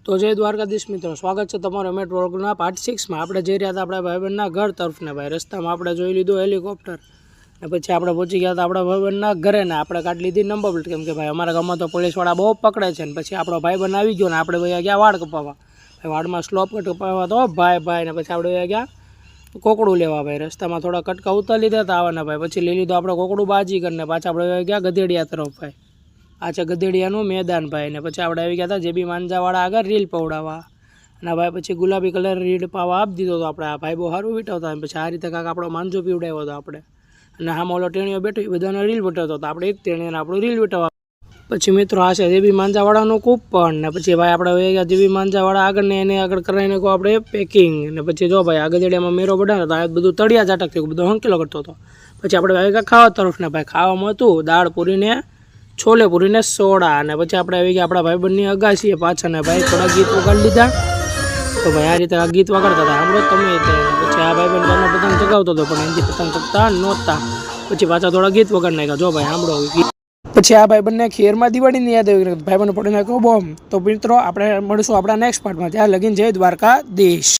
તો जय द्वारकाधीश मित्रों, स्वागत है तमारो अमे व्लॉगना पार्ट 6 में। આપણે જઈ રહ્યા હતા આપણા ભાઈબંધના ઘર તરફ ને ભાઈ રસ્તામાં આપણે જોઈ લીધું હેલિકોપ્ટર ને પછી આપણે પહોંચી ગયા હતા આપણા ભાઈબંધના ઘરે ને આપણે કાઢી લીધી નંબર પ્લેટ, કેમ કે ભાઈ અમારા ગામમાં તો પોલીસવાળા બહુ પકડે છે ને પછી આપણો ભાઈબંધ આવી ગયો ને આપણે ભાઈ ગયા વાળ કપાવવા, ભાઈ વાળમાં સ્લોપ કપાવવા તો ભાઈ ને પછી આપણે ગયા કોકડું લેવા ભાઈ રસ્તામાં થોડા કટકા ઉતારી લીધા હતા આવવાના ભાઈ, પછી લઈ લીધું આપણે કોકડું બાજી કરીને પાછા આપણે ગયા ગધેડિયા તરફ ભાઈ। આ છે ગધેડિયાનું મેદાન ભાઈ ને પછી આપણે આવી ગયા હતા જેબી માંજાવાળા આગળ રીલ પવડાવવા અને ભાઈ પછી ગુલાબી કલર રીલ પાવા આપી દીધો હતો આપણે। આ ભાઈ બહુ સારું વીટાવતા પછી આ રીતે કાંક આપણો માંજો પીવડાવ્યો હતો આપણે અને આમાં ઓલો ટેણીઓ બેઠો એ બધાનો રીલ વટાવતો હતો, આપણે એક ટેણીને આપણું રીલ વટાવવા। પછી મિત્રો આ છે જેબી માંજાવાળાનું કૂપન ને પછી ભાઈ આપણે વહી ગયા જેબી માંજાવાળા આગળ ને એને આગળ કરાવીને કહો આપણે પેકિંગ ને પછી જો ભાઈ આ ગધેડિયામાં મેરો બધાને તો આ બધું તળિયા ઝાટક થયું, બધું હંકેલો કરતો હતો। પછી આપણે આવી ગયા ખાવા તરફ ને ભાઈ ખાવામાં હતું દાળ પૂરીને छोले पूरी ने सोडा ने પછી આપણે આવી ગયા આપણા ભાઈબંધની અગાસીએ પાછા ને ભાઈ થોડા ગીત વગાડી લીધા। તો ભાઈ આ રીતે આ ગીત વગાડતા હતા સાંભળો તમે તે। પછી આ ભાઈબંધ ઘરનો પતંગ ચગાવતો હતો પણ એની પતંગ ચગતા નહોતા, પછી પાછા થોડા ગીત વગાડી નાખ્યા જો ભાઈ સાંભળો ગીત। પછી આ ભાઈબંધને ખીરમાં દિવાળીની યાદ આવી ભાઈબંધ પડી નાખ્યો બોમ્બ। તો મિત્રો આપણે મળીશું આપણા નેક્સ્ટ પાર્ટમાં, ત્યાં લગીન જય દ્વારકાધીશ।